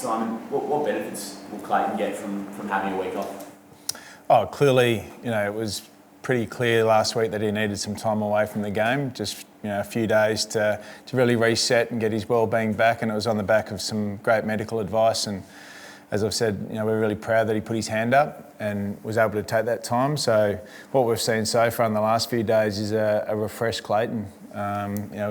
Simon, what benefits will Clayton get from having a week off? Oh, clearly, it was pretty clear last week that he needed some time away from the game, just a few days to really reset and get his well-being back, and it was on the back of some great medical advice. And as I've said, we're really proud that he put his hand up and was able to take that time. So what we've seen so far in the last few days is a refreshed Clayton.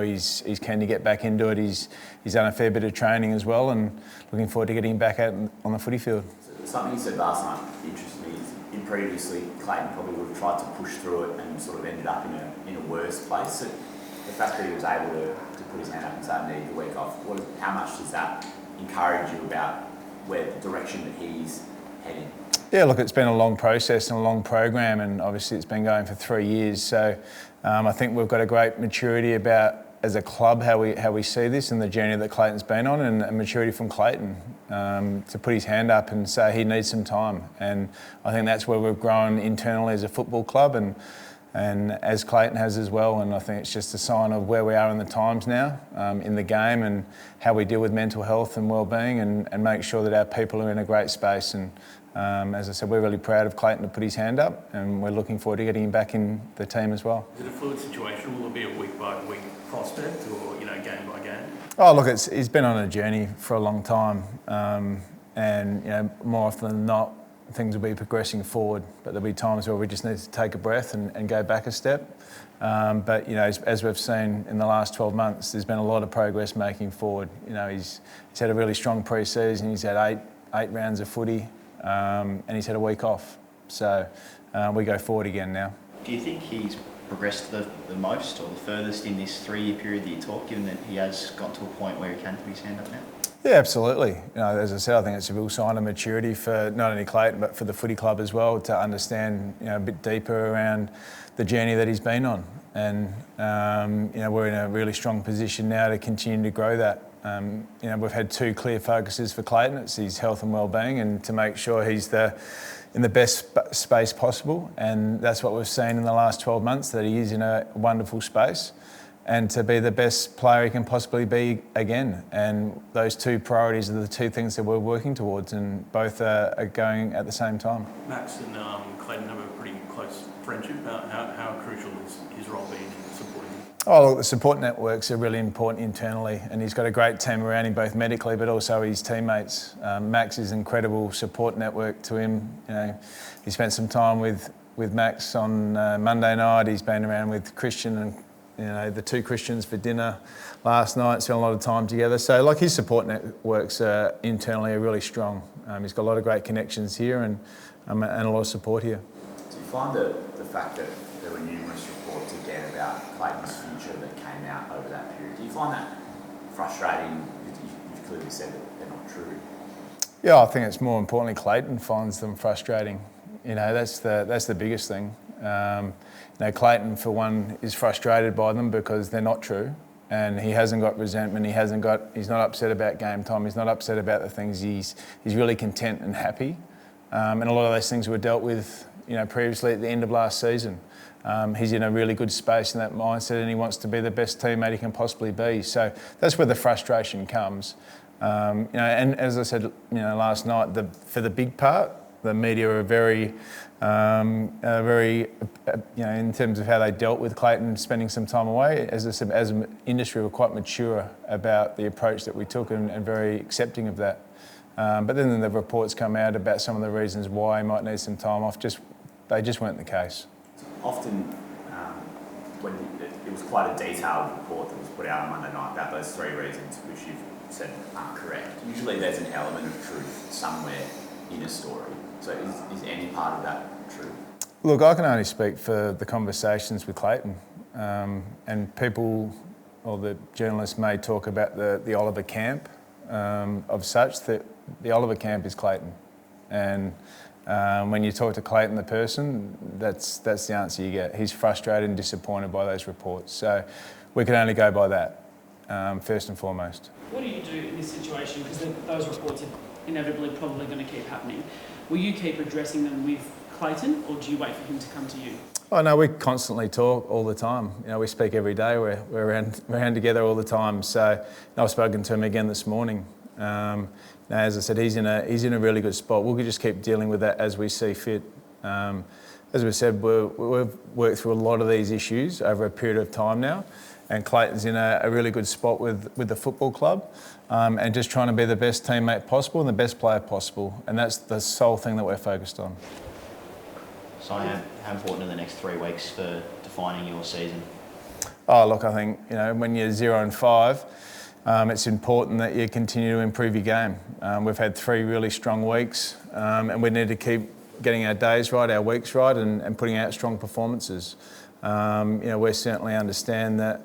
He's keen to get back into it. He's done a fair bit of training as well, and looking forward to getting him back out on the footy field. Something you said last night interested me. In previously, Clayton probably would have tried to push through it and sort of ended up in a worse place. So the fact that he was able to put his hand up and say, I need the week off, how much does that encourage you about where the direction that he's heading? Yeah, look, it's been a long process and a long program, and obviously it's been going for 3 years. So I think we've got a great maturity about, as a club, how we see this and the journey that Clayton's been on, and maturity from Clayton to put his hand up and say he needs some time. And I think that's where we've grown internally as a football club, and as Clayton has as well. And I think it's just a sign of where we are in the times now in the game, and how we deal with mental health and well-being, and make sure that our people are in a great space. And as I said, we're really proud of Clayton to put his hand up, and we're looking forward to getting him back in the team as well. Is it a fluid situation? Will it be a week-by-week prospect, or game by game? Oh, look, he's been on a journey for a long time, and more often than not, things will be progressing forward, but there'll be times where we just need to take a breath and go back a step. But as we've seen in the last 12 months, there's been a lot of progress making forward. He's had a really strong pre-season. He's had eight rounds of footy, and he's had a week off. So we go forward again now. Do you think he's progressed the most or the furthest in this 3-year period that you talk, given that he has got to a point where he can put his hand up now? Yeah, absolutely. As I said, I think it's a real sign of maturity for not only Clayton but for the footy club as well, to understand a bit deeper around the journey that he's been on. And we're in a really strong position now to continue to grow that. We've had 2 clear focuses for Clayton. It's his health and well-being, and to make sure he's in the best space possible. And that's what we've seen in the last 12 months, that he is in a wonderful space, and to be the best player he can possibly be again. And those 2 priorities are the 2 things that we're working towards, and both are going at the same time. Max and Clayton have a pretty close friendship. How crucial is his role being in supporting him? Oh, look, the support networks are really important internally, and he's got a great team around him, both medically but also his teammates. Max is an incredible support network to him. He spent some time with Max on Monday night. He's been around with Christian and the 2 Christians for dinner last night, spent a lot of time together. So his support networks internally are really strong. He's got a lot of great connections here and a lot of support here. Do you find the fact that there were numerous reports again about Clayton's future that came out over that period, do you find that frustrating? You've clearly said that they're not true. Yeah, I think it's more importantly Clayton finds them frustrating. That's the biggest thing. Clayton, for one, is frustrated by them because they're not true, and he hasn't got resentment. He's not upset about game time. He's not upset about the things. He's really content and happy, and a lot of those things were dealt with, previously at the end of last season. He's in a really good space in that mindset, and he wants to be the best teammate he can possibly be. So that's where the frustration comes. And as I said, last night, for the big part, the media are very, in terms of how they dealt with Clayton spending some time away. As I said, as an industry, we're quite mature about the approach that we took, and very accepting of that. But then the reports come out about some of the reasons why he might need some time off. They just weren't the case. Often, when it was quite a detailed report that was put out on Monday night about those 3 reasons, which you've said aren't correct. Usually there's an element of truth somewhere in a story. So is any part of that true? Look, I can only speak for the conversations with Clayton, and people, or the journalists, may talk about the Oliver camp of such, that the Oliver camp is Clayton. And when you talk to Clayton the person, that's the answer you get. He's frustrated and disappointed by those reports. So we can only go by that, first and foremost. What do you do in this situation? Because those reports are inevitably probably going to keep happening. Will you keep addressing them with Clayton, or do you wait for him to come to you? Oh no, we constantly talk all the time. We speak every day. We're around together all the time. So I've spoken to him again this morning. Now, as I said, he's in a really good spot. We'll just keep dealing with that as we see fit. As we said, we've worked through a lot of these issues over a period of time now, and Clayton's in a really good spot with the football club, and just trying to be the best teammate possible and the best player possible, and that's the sole thing that we're focused on. So how important are the next 3 weeks for defining your season? Oh, look, I think, when you're 0 and 5, it's important that you continue to improve your game. We've had 3 really strong weeks, and we need to keep getting our days right, our weeks right, and putting out strong performances. We certainly understand that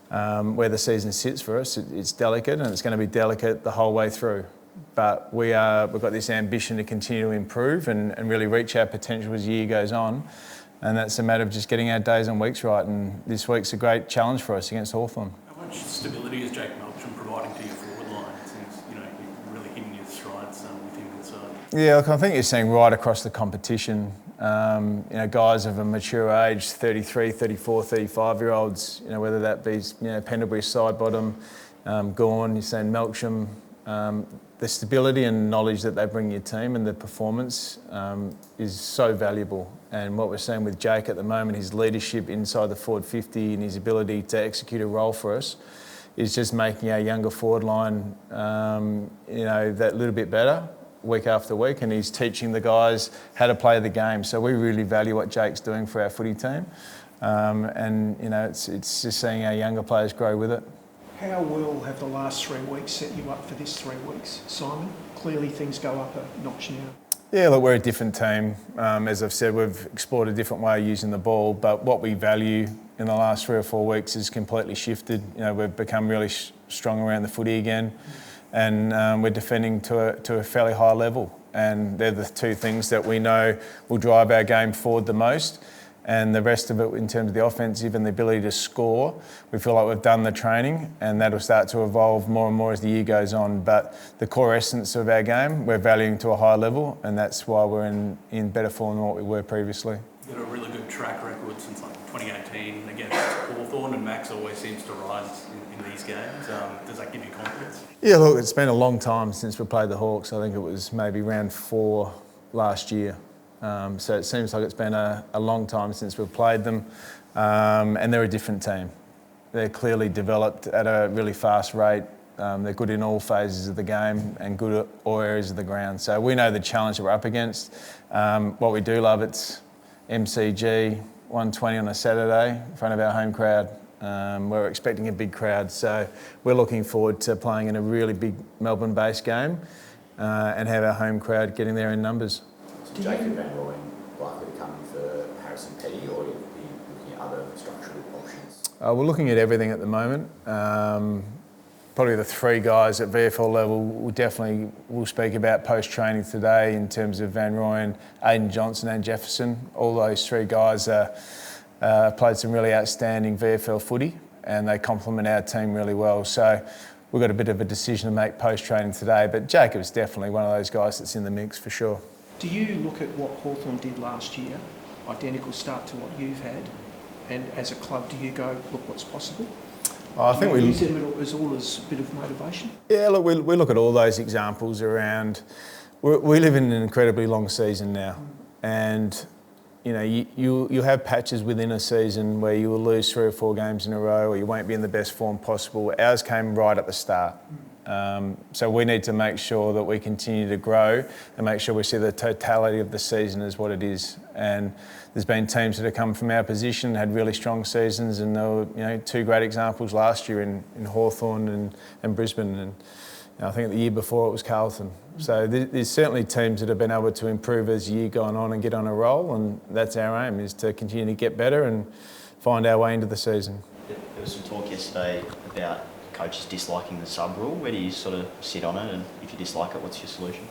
where the season sits for us, it's delicate, and it's going to be delicate the whole way through. But we've got this ambition to continue to improve and really reach our potential as the year goes on. And that's a matter of just getting our days and weeks right. And this week's a great challenge for us against Hawthorn. How much stability is Jake Melbourne providing to your forward line? It seems, you're really hitting your strides with him inside. Yeah, look, I think you're seeing right across the competition, guys of a mature age, 33, 34, 35-year-olds, whether that be, Pendlebury, Sidebottom, Gawn, you're saying Melksham, the stability and knowledge that they bring your team and the performance is so valuable. And what we're seeing with Jake at the moment, his leadership inside the forward 50 and his ability to execute a role for us is just making our younger forward line, that little bit better week after week, and he's teaching the guys how to play the game. So we really value what Jake's doing for our footy team, it's just seeing our younger players grow with it. How well have the last 3 weeks set you up for this 3 weeks, Simon? Clearly things go up a notch now. Yeah, look, we're a different team. As I've said, we've explored a different way of using the ball, but what we value in the last 3 or 4 weeks has completely shifted. We've become really strong around the footy again, and we're defending to a fairly high level. And they're the 2 things that we know will drive our game forward the most. And the rest of it, in terms of the offensive and the ability to score, we feel like we've done the training, and that'll start to evolve more and more as the year goes on. But the core essence of our game, we're valuing to a high level, and that's why we're in better form than what we were previously. You've got a really good track record since 2018 against Hawthorn, and Max always seems to rise in these games. Does that give you confidence? Yeah, look, it's been a long time since we played the Hawks. I think it was maybe round 4 last year. So it seems like it's been a long time since we've played them, and they're a different team. They're clearly developed at a really fast rate. They're good in all phases of the game and good at all areas of the ground. So we know the challenge that we're up against. What we do love, it's MCG, 120 on a Saturday in front of our home crowd. We're expecting a big crowd, so we're looking forward to playing in a really big Melbourne-based game and have our home crowd getting there in numbers. Jake and Van Rooyen likely to come in for Harrison Petty, or are you looking at other structural options? We're looking at everything at the moment. Probably the 3 guys at VFL level we'll speak about post-training today in terms of Van Rooyen, Aidan Johnson and Jefferson. All those 3 guys played some really outstanding VFL footy, and they complement our team really well. So we've got a bit of a decision to make post-training today, but Jacob's definitely one of those guys that's in the mix for sure. Do you look at what Hawthorn did last year, identical start to what you've had, and as a club do you go, look what's possible? I think we use it as all as a bit of motivation? Yeah, look, we look at all those examples around. We live in an incredibly long season now, and you have patches within a season where you will lose 3 or 4 games in a row, or you won't be in the best form possible. Ours came right at the start. So we need to make sure that we continue to grow and make sure we see the totality of the season as what it is. And there's been teams that have come from our position, had really strong seasons, and there were 2 great examples last year in Hawthorn and Brisbane, and I think the year before it was Carlton. So there's certainly teams that have been able to improve as the year gone on and get on a roll, and that's our aim, is to continue to get better and find our way into the season. There was some talk yesterday about coaches disliking the sub rule. Where do you sort of sit on it, and if you dislike it, what's your solution?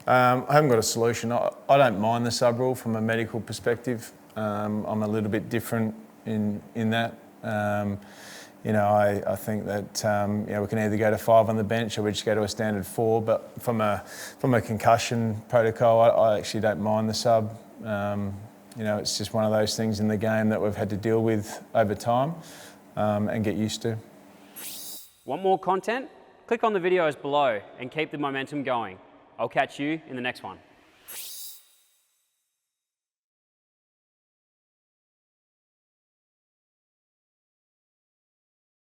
I haven't got a solution. I don't mind the sub rule from a medical perspective. I'm a little bit different in that. I think that we can either go to 5 on the bench or we just go to a standard 4. But from a concussion protocol, I actually don't mind the sub. It's just one of those things in the game that we've had to deal with over time and get used to. Want more content? Click on the videos below and keep the momentum going. I'll catch you in the next one.